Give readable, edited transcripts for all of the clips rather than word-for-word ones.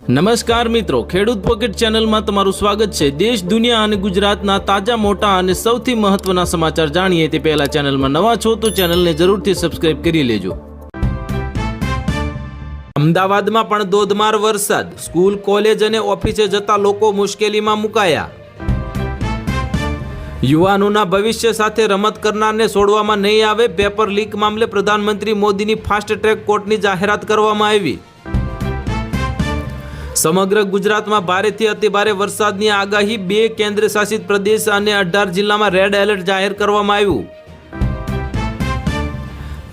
નમસ્કાર મિત્રો, ખેડૂત પોકેટ ચેનલમાં તમારું સ્વાગત છે। દેશ, દુનિયા અને ગુજરાતના તાજા મોટા અને સૌથી મહત્વના સમાચાર જાણીએ તે પહેલા ચેનલમાં નવા છો તો ચેનલને જરૂરથી સબસ્ક્રાઇબ કરી લેજો। અમદાવાદમાં પણ ધોધમાર વરસાદ, સ્કૂલ, કોલેજ અને ઓફિસે જતા લોકો મુશ્કેલીમાં મુકાયા। યુવાનોના ભવિષ્ય સાથે રમત કરનારને છોડવામાં નહીં આવે, પેપર લીક મામલે પ્રધાનમંત્રી મોદીની ફાસ્ટ ટ્રેક કોર્ટની જાહેરાત કરવામાં આવી। સમગ્ર ગુજરાતમાં ભારેથી અતિભારે વરસાદની આગાહી, 2 કેન્દ્ર શાસિત પ્રદેશ અને 18 જિલ્લામાં રેડ એલર્ટ જાહેર કરવામાં આવ્યું।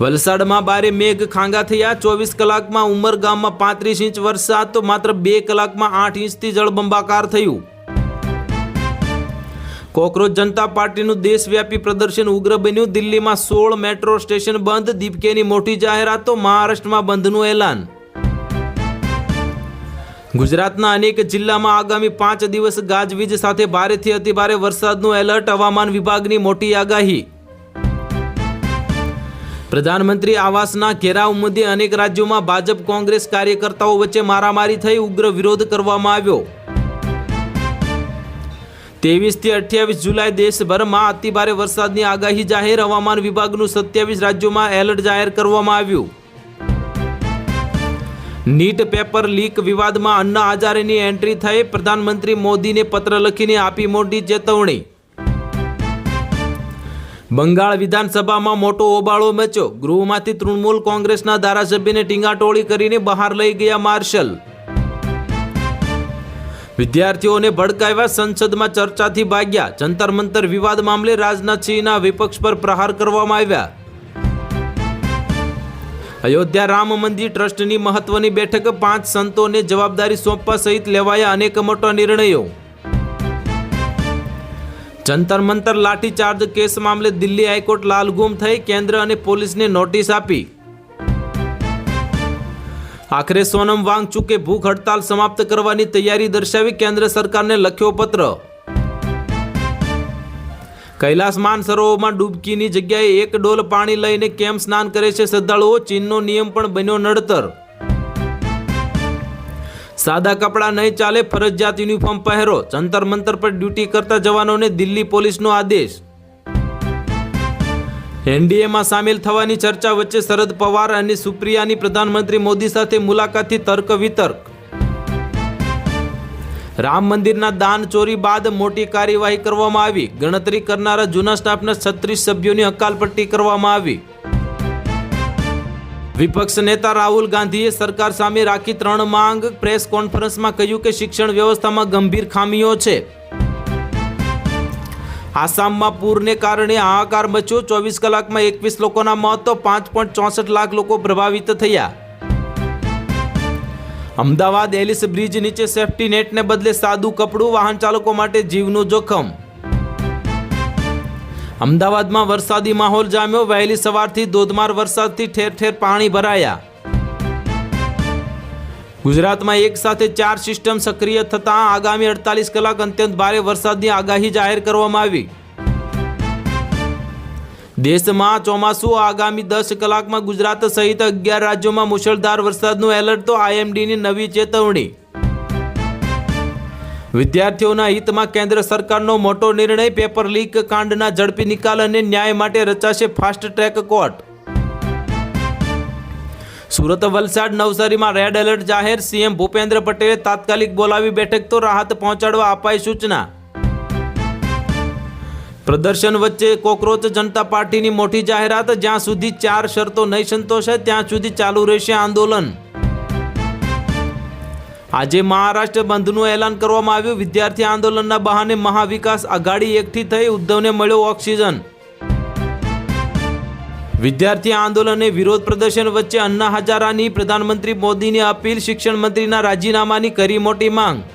વલસાડમાં ભારે મેઘ ખાંગા થયા, 24 કલાકમાં ઉમરગામમાં 35 ઇંચ વરસાદ તો માત્ર 2 કલાકમાં 8 ઇંચથી જળબંબાકાર થયું। કોકરોચ જનતા પાર્ટીનું દેશવ્યાપી પ્રદર્શન ઉગ્ર બન્યું, દિલ્હીમાં 16 મેટ્રો સ્ટેશન બંધ, દીપકેની મોટી જાહેરાત તો મહારાષ્ટ્રમાં બંધનું એલાન। ગુજરાતના અનેક જિલ્લામાં આગામી 5 દિવસ ગાજવીજ સાથે ભારેથી અતિભારે વરસાદનું એલર્ટ, હવામાન વિભાગની મોટી આગાહી। પ્રધાનમંત્રી આવાસના ઘેરાવ મુદ્દે અનેક રાજ્યોમાં ભાજપ કોંગ્રેસ કાર્યકર્તાઓ વચ્ચે મારામારી થઈ, ઉગ્ર વિરોધ કરવામાં આવ્યો। 23 થી 28 જુલાઈ દેશભરમાં અતિભારે વરસાદની આગાહી જાહેર, હવામાન વિભાગનું 27 રાજ્યોમાં એલર્ટ જાહેર કરવામાં આવ્યું। નીટ પેપર લીક વિવાદમાં અન્ના હજારેની એન્ટ્રી થઈ, પ્રધાનમંત્રી મોદીને પત્ર લખીને આપી મોટી ચેતવણી। બંગાળ વિધાનસભામાં મોટો હોબાળો મચ્યો, ગૃહમાંથી તૃણમૂલ કોંગ્રેસના ધારાસભ્યને ટીંગાટોળી કરીને બહાર લઈ ગયા માર્શલ। વિદ્યાર્થીઓને ભડકાવ્યા, સંસદમાં ચર્ચાથી ભાગ્યા, જંતર મંતર વિવાદ મામલે રાજનાથસિંહના વિપક્ષ પર પ્રહાર કરવામાં આવ્યા। અયોધ્યા રામ મંદિર ટ્રસ્ટની મહત્વની બેઠક, 5 સંતોને જવાબદારી સોંપવા સહિત લેવાયા અનેક મોટા નિર્ણયો। જંતર મંતર લાઠીચાર્જ કેસ મામલે દિલ્હી હાઈકોર્ટ લાલઘુમ થઈ, કેન્દ્ર અને પોલીસને નોટિસ આપી। આખરે સોનમ વાંગચુકે ભૂખ હડતાલ સમાપ્ત કરવાની તૈયારી દર્શાવી, કેન્દ્ર સરકારને લખ્યો પત્ર। કૈલાસ માનસરોવરમાં ડૂબકીની જગ્યાએ 1 ડોલ પાણી લઈને કેમ સ્નાન કરે છે શ્રદ્ધાળુઓ, ચીનનો નિયમ પણ બન્યો નડતર। સાદા કપડાં નહીં ચાલે, ફરજિયાત યુનિફોર્મ પહેરો, જંતર મંતર પર ડ્યુટી કરતા જવાનોને દિલ્હી પોલીસનો આદેશ। એનડીએમાં સામેલ થવાની ચર્ચા વચ્ચે શરદ પવાર અને સુપ્રિયાની પ્રધાનમંત્રી મોદી સાથે મુલાકાતથી તર્ક વિતર્ક। રામ મંદિરના દાન ચોરી બાદ મોટી કાર્યવાહી કરવામાં આવી, ગણતરી કરનારા જૂના સ્ટાફના 36 સભ્યોની હકાલપટ્ટી કરવામાં આવી। વિપક્ષ નેતા રાહુલ ગાંધીએ સરકાર સામે રાખી 3 માંગ, પ્રેસ કોન્ફરન્સમાં કહ્યું કે શિક્ષણ વ્યવસ્થામાં ગંભીર ખામીઓ છે। આસામમાં પૂરને કારણે હાહાકાર મચ્યો, 24 કલાકમાં 21 લોકોના મોત તો 5.64 લાખ લોકો પ્રભાવિત થયા। અમદાવાદ એલિસ બ્રિજ નીચે સેફટી નેટને બદલે સાદું કપડું, વાહન ચાલકો માટે જીવનું જોખમ। અમદાવાદમાં વરસાદી માહોલ જામ્યો, વહેલી સવારથી ધોધમાર વરસાદથી ઠેર ઠેર પાણી ભરાયા। ગુજરાતમાં એક સાથે 4 સિસ્ટમ સક્રિય થતાં આગામી 48 કલાક અત્યંત ભારે વરસાદની આગાહી જાહેર કરવામાં આવી। દેશમાં ચોમાસું, આગામી 10 કલાકમાં ગુજરાત સહિત 11 રાજ્યોમાં મુશળધાર વરસાદનું એલર્ટ તો આઈએમડીની નવી ચેતવણી। વિદ્યાર્થીઓના હિતમાં કેન્દ્ર સરકારનો મોટો નિર્ણય, પેપર લીક કાંડના ઝડપી નિકાલ અને ન્યાય માટે રચાશે fast track court. Surat, Valsad, નવસારીમાં રેડ એલર્ટ જાહેર, સીએમ ભૂપેન્દ્ર પટેલે તાત્કાલિક બોલાવી બેઠક તો રાહત પહોંચાડવા અપાઈ સૂચના। પ્રદર્શન વચ્ચે કોકરોચ જનતા પાર્ટીની મોટી જાહેરાત, જ્યાં સુધી 4 શરતો નહીં સંતોષાય ત્યાં સુધી ચાલુ રહેશે આંદોલન। આજે મહારાષ્ટ્ર બંધનું એલાન કરવામાં આવ્યું, વિદ્યાર્થી આંદોલનના બહાને મહાવિકાસ આઘાડી એકઠી થઈ, ઉદ્ધવને મળ્યો ઓક્સિજન। વિદ્યાર્થી આંદોલને વિરોધ પ્રદર્શન વચ્ચે અન્ના હજારાની પ્રધાનમંત્રી મોદીની અપીલ, શિક્ષણ મંત્રીના રાજીનામાની કરી મોટી માંગ।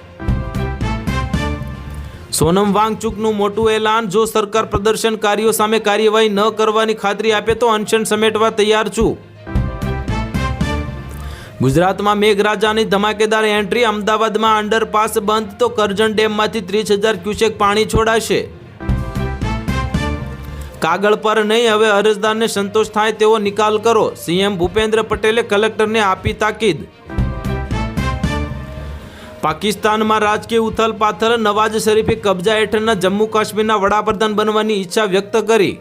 સોનમ વાંગચુકનું મોટું એલાન, જો સરકાર પ્રદર્શનકારીઓ સામે કાર્યવાહી ન કરવાની ખાતરી આપે તો અનશન સમેટવા તૈયાર છું। ગુજરાતમાં મેઘરાજાની ધમાકેદાર એન્ટ્રી, અમદાવાદમાં અંડરપાસ બંધ તો કરજણ ડેમમાંથી 30,000 ક્યુસેક પાણી છોડાશે। કાગળ પર નહીં, હવે અરજદારને સંતોષ થાય તેવો નિકાલ કરો, સીએમ ભૂપેન્દ્ર પટેલે કલેક્ટરને આપી તાકીદ। પાકિસ્તાનમાં રાજકીય ઉથલપાથલ, નવાઝ શરીફે કબજા હેઠળના જમ્મુ કાશ્મીરના વડાપ્રધાન બનવાની ઈચ્છા વ્યક્ત કરી.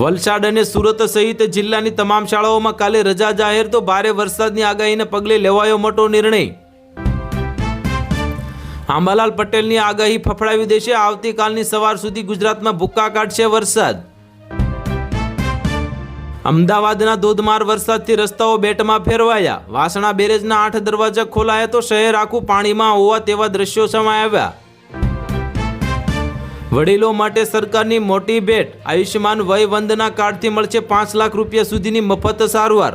વલસાડ અને સુરત સહિત જિલ્લાની તમામ શાળાઓમાં કાલે રજા જાહેર, તો ભારે વરસાદની આગાહીને પગલે લેવાયો મોટો નિર્ણય. આંબાલાલ પટેલની આગાહી ફફડાવી દેશે, આવતીકાલની સવાર સુધી ગુજરાતમાં ભૂક્કા કાઢશે વરસાદ. અમદાવાદના ધોધમાર વરસાદથી રસ્તાઓ બેટમાં ફેરવાયા. વાસણા બેરેજના 8 દરવાજા ખોલાયા, તો શહેર આખું પાણીમાં હોવા તેવા દ્રશ્યો સામે આવ્યા. વડીલો માટે સરકારની મોટી ભેટ, આયુષ્યમાન વય વંદના કાર્ડથી મળશે 5 લાખ રૂપિયા સુધીની મફત સારવાર.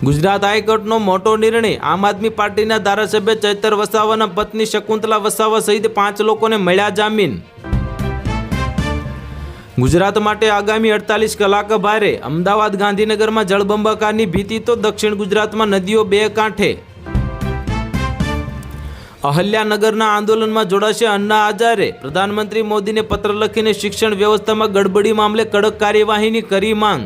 ગુજરાત હાઈકોર્ટનો મોટો નિર્ણય, આમ આદમી પાર્ટીના ધારાસભ્ય ચૈતર વસાવાના પત્ની શકુંતલા વસાવા સહિત 5 લોકોને મળ્યા જામીન. ગુજરાત માટે આગામી 48 કલાક ભારે, અમદાવાદ ગાંધીનગરમાં જળબંબાકારની ભીતિ, તો દક્ષિણ ગુજરાતમાં નદીઓ બે કાંઠે. અહલ્યાનગરના આંદોલનમાં જોડાશે અન્ના હજારે, પ્રધાનમંત્રી મોદીને પત્ર લખીને શિક્ષણ વ્યવસ્થામાં ગડબડી મામલે કડક કાર્યવાહીની કરી માંગ.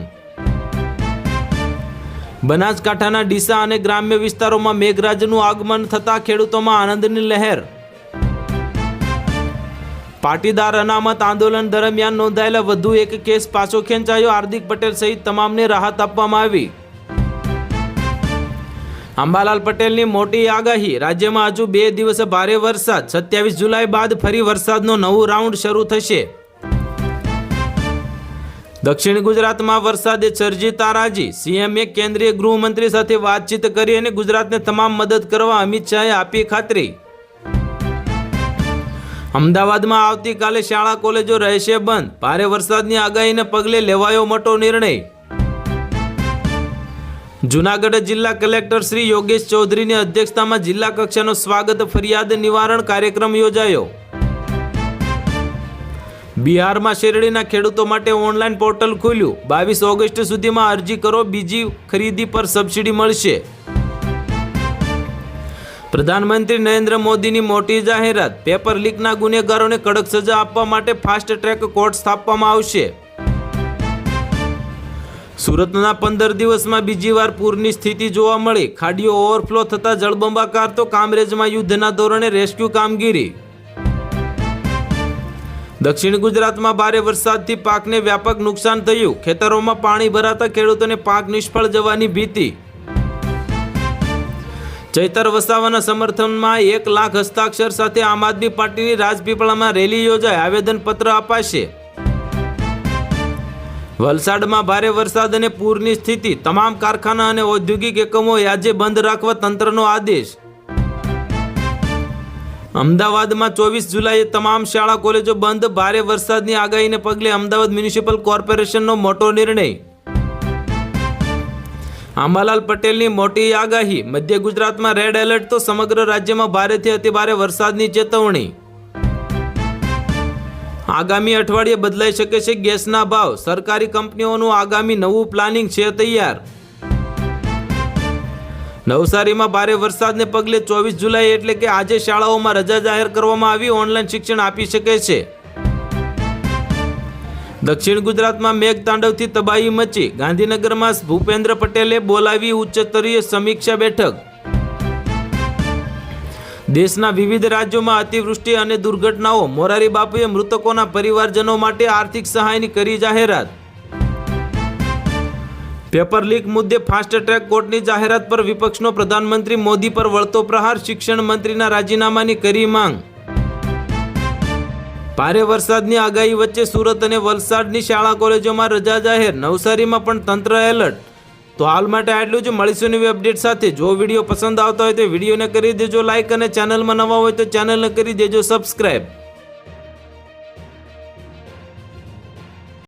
બનાસકાંઠાના ડીસા અને ગ્રામ્ય વિસ્તારોમાં મેઘરાજનું આગમન થતાં ખેડૂતોમાં આનંદની લહેર. પાટીદાર અનામત આંદોલન દરમિયાન નોંધાયેલા વધુ એક કેસ પાછો ખેંચાયો, હાર્દિક પટેલ સહિત તમામને રાહત આપવામાં આવી. અંબાલાલ પટેલની મોટી આગાહી, રાજ્યમાં હજુ 2 દિવસ ભારે વરસાદ, 27 જુલાઈ બાદ ફરી વરસાદનો નવું રાઉન્ડ શરૂ થશે. દક્ષિણ ગુજરાતમાં વરસાદે સર્જી તારાજી, સીએમએ કેન્દ્રીય ગૃહમંત્રી સાથે વાતચીત કરી અને ગુજરાતને તમામ મદદ કરવા અમિત શાહે આપી ખાતરી. અમદાવાદમાં આવતીકાલે શાળા કોલેજો રહેશે બંધ, ભારે વરસાદની આગાહીને પગલે લેવાયો મોટો નિર્ણય. જૂનાગઢ જિલ્લા કલેક્ટર શ્રી યોગેશ ચૌધરીની અધ્યક્ષતામાં જિલ્લા કક્ષાનો સ્વાગત ફરિયાદ નિવારણ કાર્યક્રમ યોજાયો. બિહારમાં શેરડીના ખેડૂતો માટે ઓનલાઈન પોર્ટલ ખુલ્યું, 22 ઓગસ્ટ સુધીમાં અરજી કરો, બીજી ખરીદી પર સબસિડી મળશે. પ્રધાનમંત્રી નરેન્દ્ર મોદીની મોટી જાહેરાત, પેપર લીકના ગુનેગારોને કડક સજા આપવા માટે ફાસ્ટ ટ્રેક કોર્ટ સ્થાપવામાં આવશે. સુરતના 15 દિવસમાં બીજી વાર પૂરની સ્થિતિ જોવા મળી, ખાડીઓ ઓવરફ્લો થતા જળબંબાકાર, તો કામરેજમાં યુદ્ધના ધોરણે રેસ્ક્યુ કામગીરી. દક્ષિણ ગુજરાતમાં ભારે વરસાદથી પાકને વ્યાપક નુકસાન થયું, ખેતરોમાં પાણી ભરાતા ખેડૂતોને પાક નિષ્ફળ જવાની ભીતિ. ચૈતર વસાવાના સમર્થનમાં 1 લાખ હસ્તાક્ષર સાથે આમ આદમી પાર્ટીની રાજપીપળામાં રેલી યોજાઈ, આવેદનપત્ર અપાશે. વલસાડમાં ભારે વરસાદ અને પૂરની સ્થિતિ, તમામ કારખાના અને ઔદ્યોગિક એકમો આજે બંધ રાખવા તંત્રનો આદેશ. અમદાવાદમાં 24 જુલાઈએ તમામ શાળા કોલેજો બંધ, ભારે વરસાદની આગાહીને પગલે અમદાવાદ મ્યુનિસિપલ કોર્પોરેશનનો મોટો નિર્ણય. આંબાલાલ પટેલની મોટી આગાહી, મધ્ય ગુજરાતમાં રેડ એલર્ટ, તો સમગ્ર રાજ્યમાં ભારેથી અતિભારે વરસાદની ચેતવણી. આગામી અઠવાડિયે બદલાઈ શકે છે ગેસના ભાવ, સરકારી કંપનીઓનું આગામી નવું પ્લાનિંગ છે તૈયાર. નવસારીમાં ભારે વરસાદને પગલે 24 જુલાઈ એટલે કે આજે શાળાઓમાં રજા જાહેર કરવામાં આવી, ઓનલાઈન શિક્ષણ આપી શકે છે. દક્ષિણ ગુજરાતમાં મેઘતાંડવથી તબાહી મચી, ગાંધીનગરમાં ભૂપેન્દ્ર પટેલે બોલાવી ઉચ્ચસ્તરીય સમીક્ષા બેઠક. દેશના વિવિધ રાજ્યોમાં અતિવૃષ્ટિ અને દુર્ઘટનાઓ, મોરારી બાપુએ મૃતકોના પરિવારજનો માટે આર્થિક સહાયની કરી જાહેરાત. પેપર લીક મુદ્દે ફાસ્ટ ટ્રેક કોર્ટની જાહેરાત પર વિપક્ષનો પ્રધાનમંત્રી મોદી પર વળતો પ્રહાર, શિક્ષણ મંત્રીના રાજીનામાની કરી માંગ. ભારે વરસાદની આગાહી વચ્ચે સુરત અને વલસાડની શાળા કોલેજોમાં રજા જાહેર, નવસારીમાં પણ તંત્ર એલર્ટ. તો હાલ માટે આટલું જ, મળીશું નવી અપડેટ સાથે. જો વિડીયો પસંદ આવતો હોય તો વિડીયોને કરી દેજો લાઈક, અને ચેનલમાં નવા હોય તો ચેનલને કરી દેજો સબસ્ક્રાઈબ.